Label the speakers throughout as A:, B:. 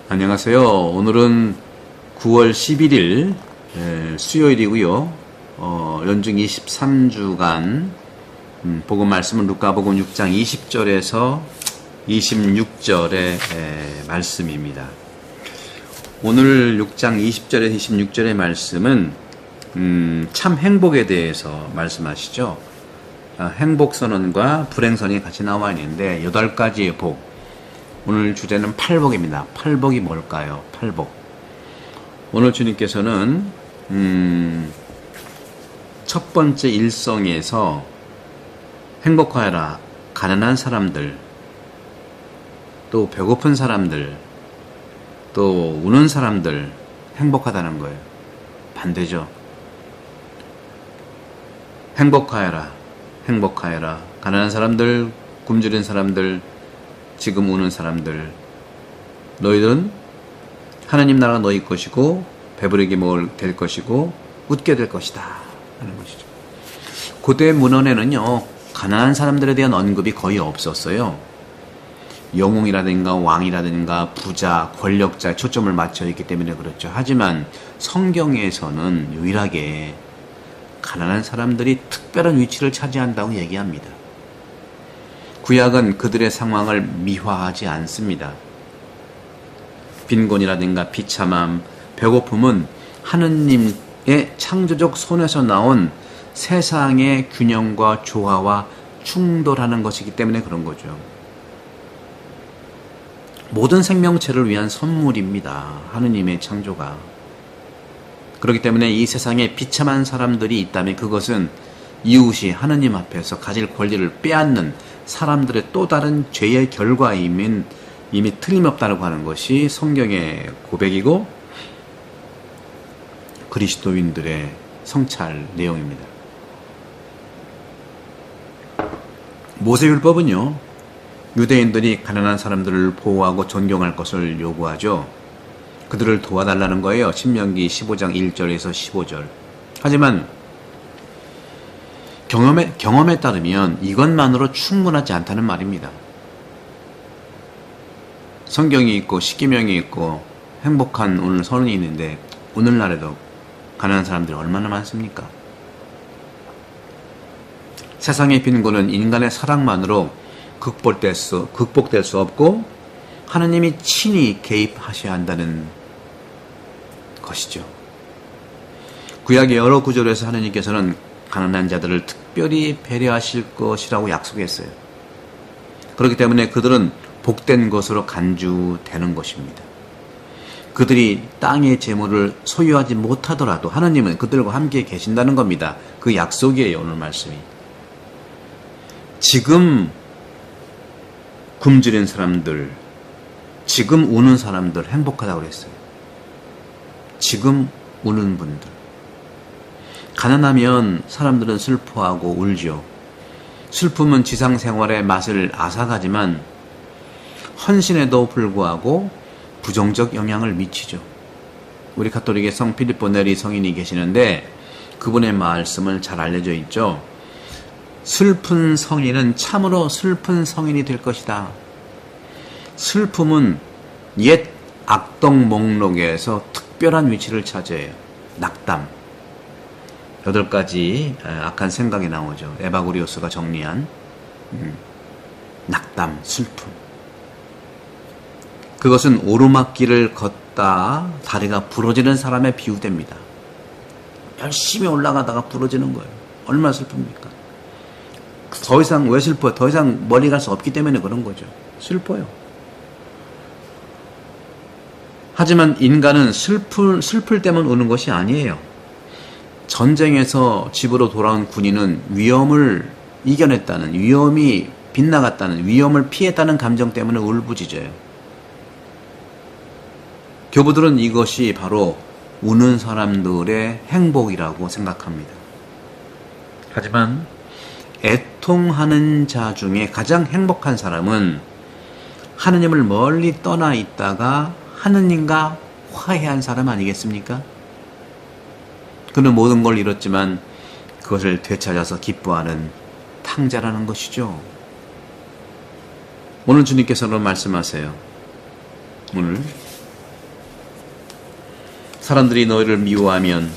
A: 안녕하세요. 오늘은 9월 11일 수요일이고요. 연중 23주간 복음 말씀은 루카복음 6장 20절에서 26절의 말씀입니다. 오늘 6장 20절에서 26절의 말씀은 참 행복에 대해서 말씀하시죠. 행복선언과 불행선언이 같이 나와 있는데 8가지의 복. 오늘 주제는 팔복입니다. 팔복이 뭘까요? 팔복. 오늘 주님께서는 첫 번째 일성에서 행복하여라. 가난한 사람들, 또 배고픈 사람들, 또 우는 사람들 행복하다는 거예요. 반대죠. 행복하여라. 행복하여라. 가난한 사람들, 굶주린 사람들, 지금 우는 사람들, 너희들은 하나님 나라가 너희 것이고 배부르게 될 것이고 웃게 될 것이다 하는 것이죠. 고대 문헌에는요, 가난한 사람들에 대한 언급이 거의 없었어요. 영웅이라든가 왕이라든가 부자, 권력자에 초점을 맞춰 있기 때문에 그렇죠. 하지만 성경에서는 유일하게 가난한 사람들이 특별한 위치를 차지한다고 얘기합니다. 구약은 그들의 상황을 미화하지 않습니다. 빈곤이라든가 비참함, 배고픔은 하느님의 창조적 손에서 나온 세상의 균형과 조화와 충돌하는 것이기 때문에 그런 거죠. 모든 생명체를 위한 선물입니다. 하느님의 창조가. 그렇기 때문에 이 세상에 비참한 사람들이 있다면 그것은 이웃이 하느님 앞에서 가질 권리를 빼앗는 사람들의 또 다른 죄의 결과이면 이미 틀림없다고 하는 것이 성경의 고백이고 그리스도인들의 성찰 내용입니다. 모세율법은요, 유대인들이 가난한 사람들을 보호하고 존경할 것을 요구하죠. 그들을 도와달라는 거예요. 신명기 15장 1절에서 15절. 하지만 경험에 따르면 이것만으로 충분하지 않다는 말입니다. 성경이 있고 십계명이 있고 행복한 오늘 선언이 있는데 오늘날에도 가난한 사람들이 얼마나 많습니까? 세상의 빈곤은 인간의 사랑만으로 극복될 수 없고 하나님이 친히 개입하셔야 한다는 것이죠. 구약의 여러 구절에서 하나님께서는 가난한 자들을 특별히 배려하실 것이라고 약속했어요. 그렇기 때문에 그들은 복된 것으로 간주되는 것입니다. 그들이 땅의 재물을 소유하지 못하더라도 하나님은 그들과 함께 계신다는 겁니다. 그 약속이에요, 오늘 말씀이. 지금 굶주린 사람들, 지금 우는 사람들 행복하다고 그랬어요. 지금 우는 분들. 가난하면 사람들은 슬퍼하고 울죠. 슬픔은 지상생활의 맛을 앗아가지만 헌신에도 불구하고 부정적 영향을 미치죠. 우리 가톨릭의 성 필리포 네리 성인이 계시는데 그분의 말씀을 잘 알려져 있죠. 슬픈 성인은 참으로 슬픈 성인이 될 것이다. 슬픔은 옛 악동 목록에서 특별한 위치를 차지해요. 낙담. 8가지 악한 생각이 나오죠. 에바구리오스가 정리한 낙담, 슬픔. 그것은 오르막길을 걷다 다리가 부러지는 사람에 비유됩니다. 열심히 올라가다가 부러지는 거예요. 얼마나 슬픕니까? 더 이상 왜 슬퍼요? 더 이상 멀리 갈 수 없기 때문에 그런 거죠. 슬퍼요. 하지만 인간은 슬플 때만 우는 것이 아니에요. 전쟁에서 집으로 돌아온 군인은 위험을 이겨냈다는, 위험이 빗나갔다는, 위험을 피했다는 감정 때문에 울부짖어요. 교부들은 이것이 바로 우는 사람들의 행복이라고 생각합니다. 하지만 애통하는 자 중에 가장 행복한 사람은 하느님을 멀리 떠나 있다가 하느님과 화해한 사람 아니겠습니까? 그는 모든 걸 잃었지만 그것을 되찾아서 기뻐하는 탕자라는 것이죠. 오늘 주님께서는 말씀하세요. 오늘 사람들이 너희를 미워하면,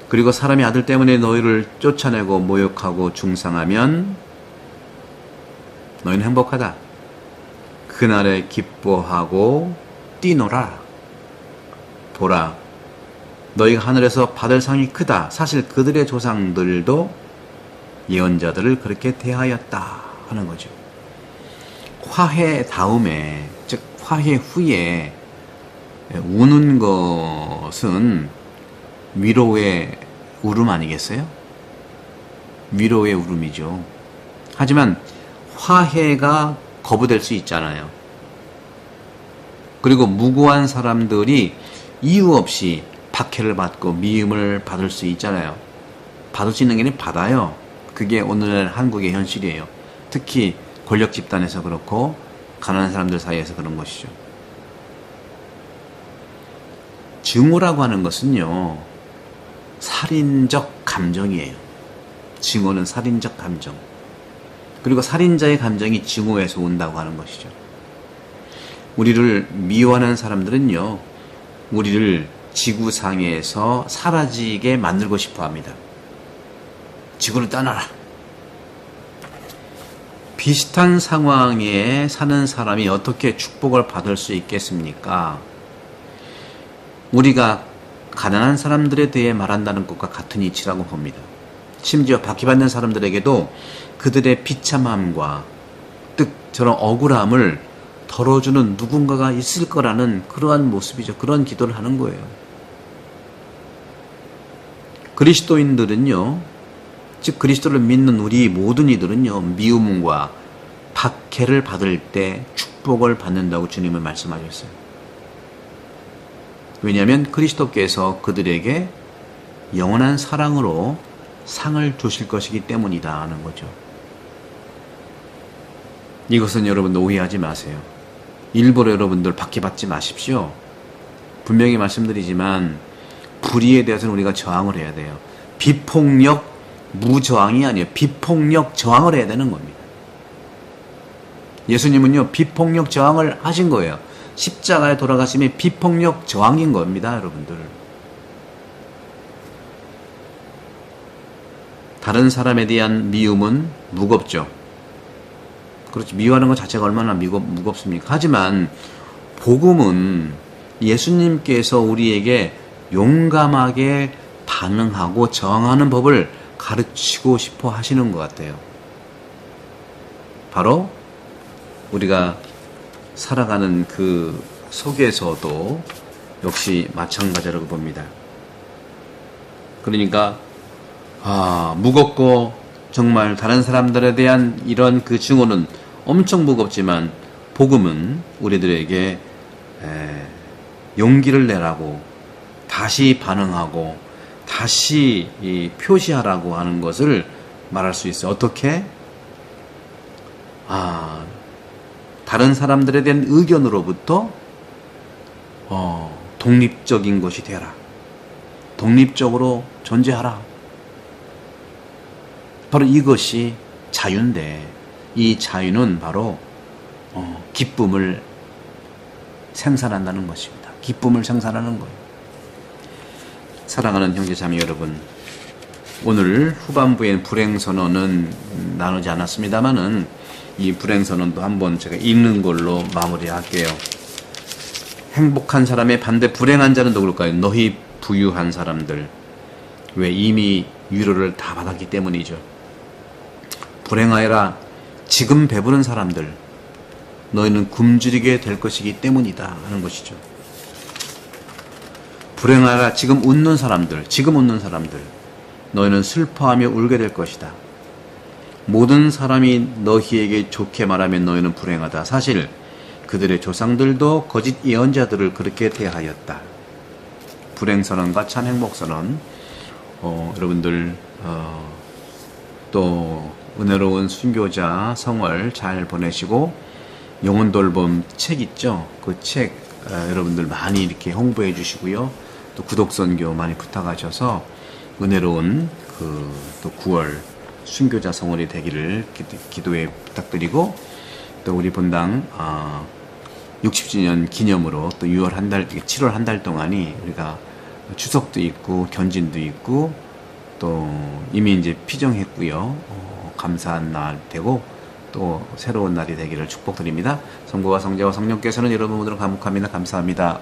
A: 그리고 사람의 아들 때문에 너희를 쫓아내고 모욕하고 중상하면 너희는 행복하다. 그날에 기뻐하고 뛰노라. 보라, 너희가 하늘에서 받을 상이 크다. 사실 그들의 조상들도 예언자들을 그렇게 대하였다 하는 거죠. 화해 다음에, 즉 화해 후에 우는 것은 위로의 울음 아니겠어요? 위로의 울음이죠. 하지만 화해가 거부될 수 있잖아요. 그리고 무고한 사람들이 이유 없이 박해를 받고 미움을 받을 수 있잖아요. 받을 수 있는 게 아니라 받아요. 그게 오늘날 한국의 현실이에요. 특히 권력 집단에서 그렇고 가난한 사람들 사이에서 그런 것이죠. 증오라고 하는 것은요, 살인적 감정이에요. 증오는 살인적 감정. 그리고 살인자의 감정이 증오에서 온다고 하는 것이죠. 우리를 미워하는 사람들은요, 우리를 지구상에서 사라지게 만들고 싶어 합니다. 지구를 떠나라. 비슷한 상황에 사는 사람이 어떻게 축복을 받을 수 있겠습니까? 우리가 가난한 사람들에 대해 말한다는 것과 같은 이치라고 봅니다. 심지어 박해받는 사람들에게도 그들의 비참함과 저런 억울함을 덜어주는 누군가가 있을 거라는 그러한 모습이죠. 그런 기도를 하는 거예요. 그리스도인들은요, 즉 그리스도를 믿는 우리 모든 이들은요, 미움과 박해를 받을 때 축복을 받는다고 주님은 말씀하셨어요. 왜냐하면 그리스도께서 그들에게 영원한 사랑으로 상을 주실 것이기 때문이다 하는 거죠. 이것은 여러분 오해하지 마세요. 일부러 여러분들 박해받지 마십시오. 분명히 말씀드리지만 불의에 대해서는 우리가 저항을 해야 돼요. 비폭력 무저항이 아니에요. 비폭력 저항을 해야 되는 겁니다. 예수님은요, 비폭력 저항을 하신 거예요. 십자가에 돌아가심이 비폭력 저항인 겁니다, 여러분들. 다른 사람에 대한 미움은 무겁죠. 그렇지, 미워하는 것 자체가 얼마나 무겁습니까? 하지만 복음은 예수님께서 우리에게 용감하게 반응하고 저항하는 법을 가르치고 싶어 하시는 것 같아요. 바로 우리가 살아가는 그 속에서도 역시 마찬가지라고 봅니다. 그러니까 무겁고 정말 다른 사람들에 대한 이런 그 증오는 엄청 무겁지만 복음은 우리들에게 용기를 내라고, 다시 반응하고 다시 표시하라고 하는 것을 말할 수 있어요. 어떻게? 다른 사람들에 대한 의견으로부터 독립적인 것이 되라. 독립적으로 존재하라. 바로 이것이 자유인데, 이 자유는 바로 기쁨을 생산한다는 것입니다. 기쁨을 생산하는 거예요. 사랑하는 형제자매 여러분, 오늘 후반부엔 불행선언은 나누지 않았습니다만은 이 불행선언도 한번 제가 읽는 걸로 마무리할게요. 행복한 사람의 반대 불행한 자는 누굴까요? 너희 부유한 사람들. 왜? 이미 위로를 다 받았기 때문이죠. 불행하여라. 지금 배부른 사람들. 너희는 굶주리게 될 것이기 때문이다 하는 것이죠. 불행하여라. 지금 웃는 사람들. 지금 웃는 사람들. 너희는 슬퍼하며 울게 될 것이다. 모든 사람이 너희에게 좋게 말하면 너희는 불행하다. 사실 그들의 조상들도 거짓 예언자들을 그렇게 대하였다. 불행선언과 찬행복선언, 여러분들 또 은혜로운 순교자 성월 잘 보내시고, 영혼돌봄 책 있죠? 그 책 여러분들 많이 이렇게 홍보해 주시고요. 또 구독선교 많이 부탁하셔서 은혜로운 또 9월 순교자 성월이 되기를 기도에 부탁드리고, 또 우리 본당 60주년 기념으로 또 7월 한 달 동안이 우리가 추석도 있고 견진도 있고 또 이미 이제 피정했고요. 감사한 날 되고 또 새로운 날이 되기를 축복드립니다. 성부와 성자와 성령께서는 여러분 모두를 감사합니다.